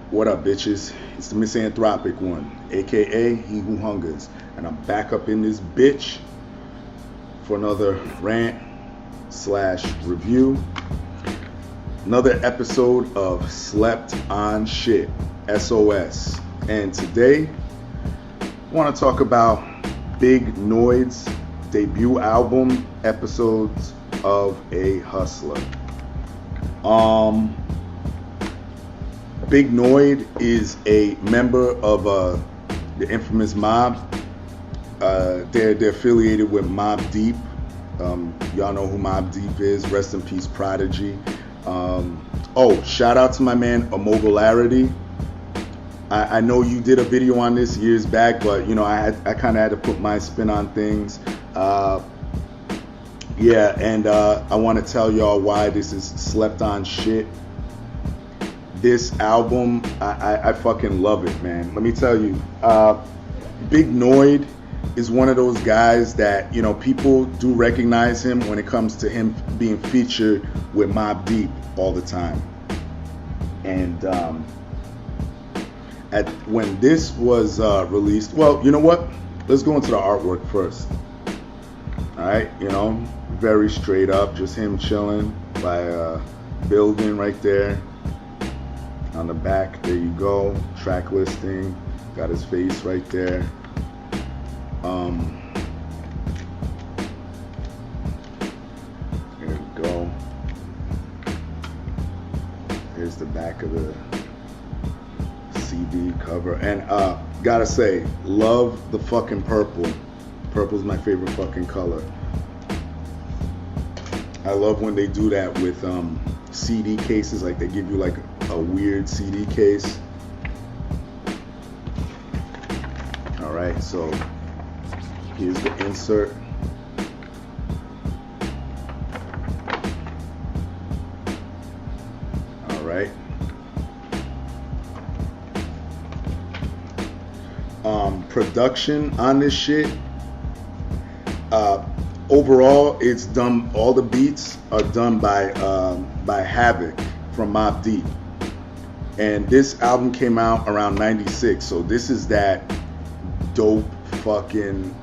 What up, bitches? It's the misanthropic one, aka He Who Hungers, and I'm back up in this bitch for another rant / review. Another episode of Slept On Shit, S.O.S. And today, I want to talk about Big Noyd's debut album, Episodes of a Hustler. Big Noyd is a member of the infamous Mobb. They're affiliated with Mobb Deep. Y'all know who Mobb Deep is. Rest in peace, Prodigy. Shout out to my man Immobilarity. I know you did a video on this years back, but you know I kind of had to put my spin on things. I want to tell y'all why this is slept on shit. This album, I fucking love it, man. Let me tell you, Big Noyd is one of those guys that, you know, people do recognize him when it comes to him being featured with Mobb Deep all the time. And when this was released, well, you know what? Let's go into the artwork first. All right, you know, very straight up, just him chilling by a building right there. On the back, there you go, track listing, got his face right there. There we go. Here's the back of the CD cover, and gotta say, love the fucking purple. Purple's my favorite fucking color. I love when they do that with CD cases, like they give you like a weird CD case. All right, so here's the insert. All right. Production on this shit. Overall, it's done. All the beats are done by Havoc from Mobb Deep. And this album came out around 96, so this is that dope fucking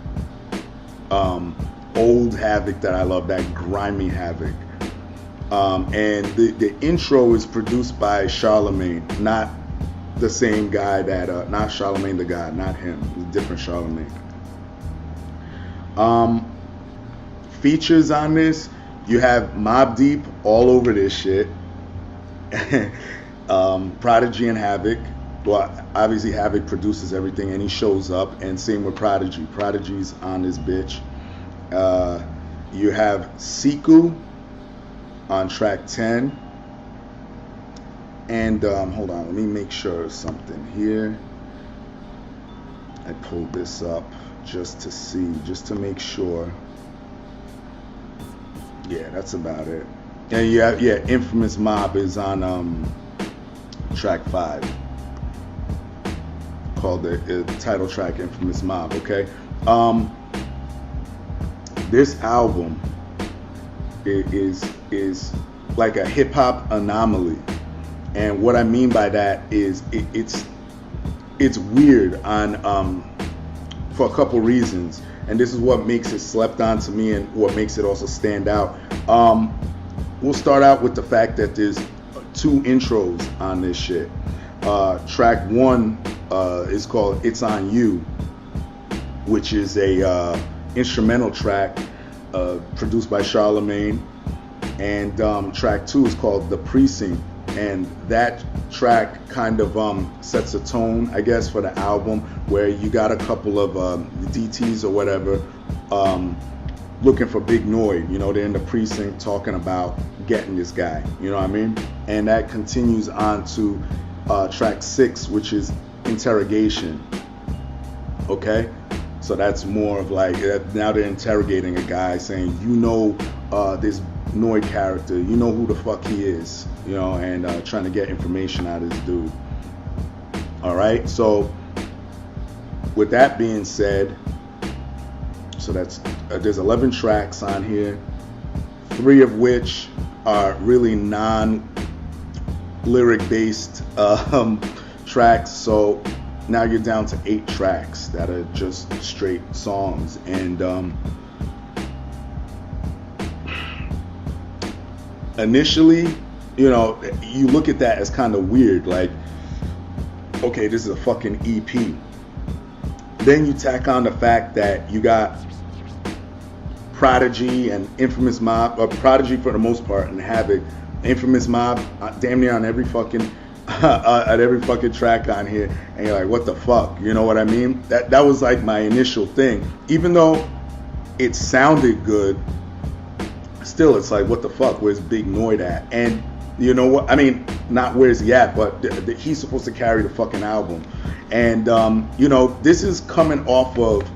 old Havoc that I love, that grimy Havoc. And the intro is produced by Charlamagne, not the same guy that, not Charlamagne the guy, not him, different Charlamagne. Features on this, you have Mobb Deep all over this shit. Prodigy and Havoc. Well, obviously Havoc produces everything and he shows up, and same with Prodigy. Prodigy's on this bitch. You have Siku on track 10. And hold on, let me make sure of something here. I pulled this up just to see, just to make sure. Yeah, that's about it. And yeah, Infamous Mobb is on track 5, called the title track Infamous Mobb. Okay, this album is like a hip hop anomaly, and what I mean by that is it's weird on for a couple reasons, and this is what makes it slept on to me and what makes it also stand out. We'll start out with the fact that there's 2 intros on this shit. Track 1 is called It's On You, which is a instrumental track produced by Charlamagne, and track 2 is called The Precinct, and that track kind of sets a tone, I guess, for the album, where you got a couple of DTs or whatever looking for Big Noyd. You know, they're in the precinct talking about getting this guy, you know what I mean? And that continues on to track 6, which is Interrogation. Okay, so that's more of like now they're interrogating a guy saying, you know, this Noyd character, you know who the fuck he is, you know, and trying to get information out of this dude. All right, so with that being said, so that's there's 11 tracks on here, 3 of which are really non-lyric based tracks. So now you're down to 8 tracks that are just straight songs. And initially, you know, you look at that as kind of weird, like, okay, this is a fucking EP. Then you tack on the fact that you got Prodigy and Infamous Mobb, or Prodigy for the most part, and Havoc, Infamous Mobb, damn near on every fucking at every fucking track on here, and you're like, what the fuck? You know what I mean? That was like my initial thing. Even though it sounded good, still it's like, what the fuck? Where's Big Noyd at? And you know what? I mean, not where's he at, but he's supposed to carry the fucking album. And you know, this is coming off of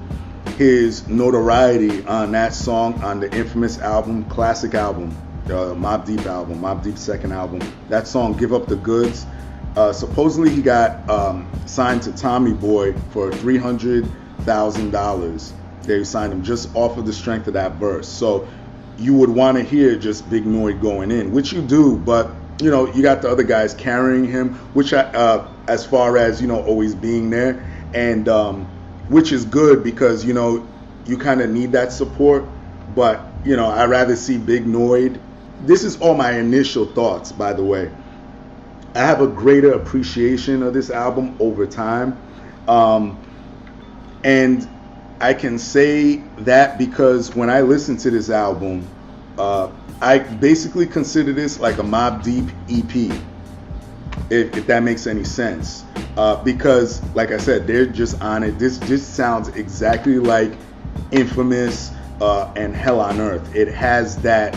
his notoriety on that song on the infamous album, classic album, Mobb Deep album, Mobb Deep's second album. That song, Give Up the Goods. Supposedly he got signed to Tommy Boy for $300,000. They signed him just off of the strength of that verse. So you would want to hear just Big Noyd going in, which you do, but you know, you got the other guys carrying him, which as far as, you know, always being there, and which is good because, you know, you kind of need that support. But, you know, I'd rather see Big Noyd. This is all my initial thoughts, by the way. I have a greater appreciation of this album over time. And I can say that because when I listen to this album, I basically consider this like a Mobb Deep EP, if that makes any sense. Because, like I said, they're just on it. This just sounds exactly like Infamous and Hell on Earth. It has that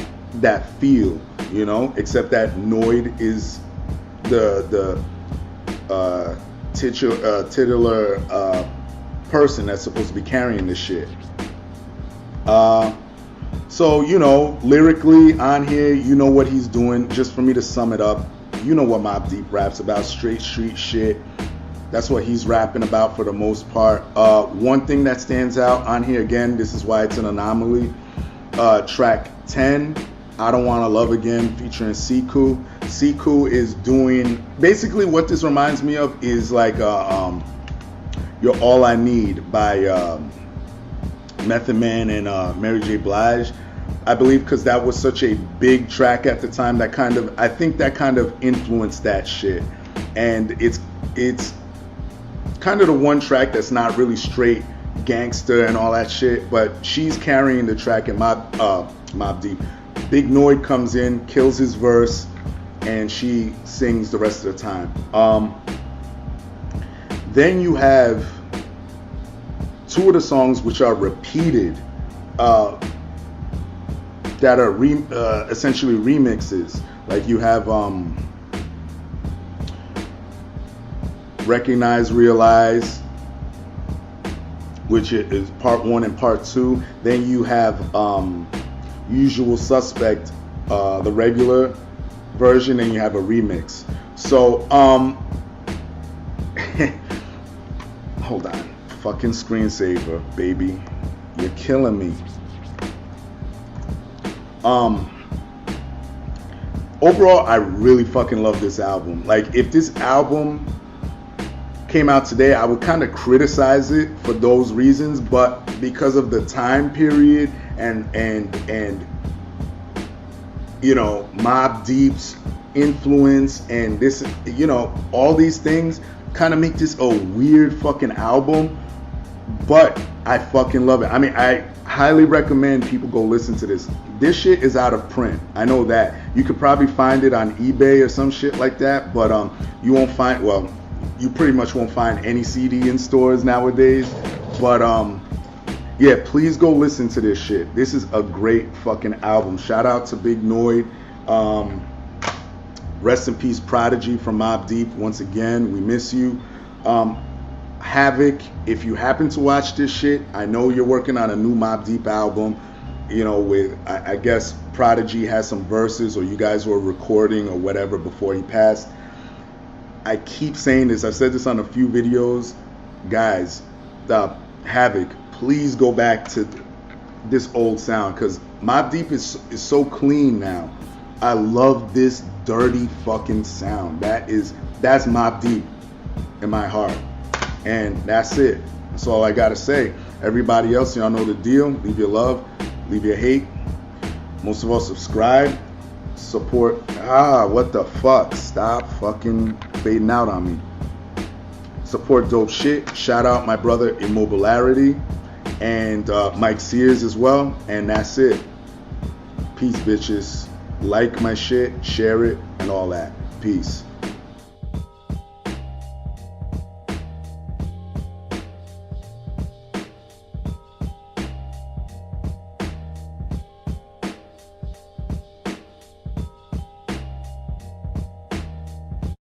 feel, you know, except that Noyd is the titular person that's supposed to be carrying this shit. So, you know, lyrically on here, you know what he's doing. Just for me to sum it up, you know what Mobb Deep raps about, straight street shit. That's what he's rapping about for the most part. One thing that stands out on here, again, this is why it's an anomaly. Track 10, I Don't Wanna Love Again, featuring Siku. Siku is doing, basically what this reminds me of is like You're All I Need by Method Man and Mary J. Blige, I believe, because that was such a big track at the time. That kind of, I think that kind of influenced that shit. And it's kind of the one track that's not really straight gangster and all that shit, but she's carrying the track in Mobb Deep. Big Noyd comes in, kills his verse, and she sings the rest of the time. Then you have 2 of the songs which are repeated, that are essentially remixes. Like you have Recognize, Realize, which is part 1 and part 2. Then you have Usual Suspect, the regular version, and you have a remix. So hold on, fucking screensaver, baby, you're killing me. Overall, I really fucking love this album. Like, if this album came out today, I would kind of criticize it for those reasons, but because of the time period and you know, Mobb Deep's influence and this, you know, all these things kind of make this a weird fucking album, but I fucking love it. I mean, I highly recommend people go listen to this. This shit is out of print. I know that. You could probably find it on eBay or some shit like that, but you won't find, well, you pretty much won't find any CD in stores nowadays. But yeah, please go listen to this shit. This is a great fucking album. Shout out to Big Noyd. Rest in peace, Prodigy from Mobb Deep. Once again, we miss you. Havoc, if you happen to watch this shit, I know you're working on a new Mobb Deep album, you know, with, I guess Prodigy has some verses, or you guys were recording or whatever before he passed. I keep saying this, I've said this on a few videos, guys, Havoc, please go back to this old sound, because Mobb Deep is so clean now. I love this dirty fucking sound. That's Mobb Deep in my heart. And that's it. That's all I gotta say. Everybody else, y'all know the deal. Leave your love, leave your hate. Most of all, subscribe, support. What the fuck? Stop fucking fading out on me. Support dope shit. Shout out my brother Immobilarity and Mike Sears as well. And that's it. Peace, bitches. Like my shit, share it, and all that. Peace.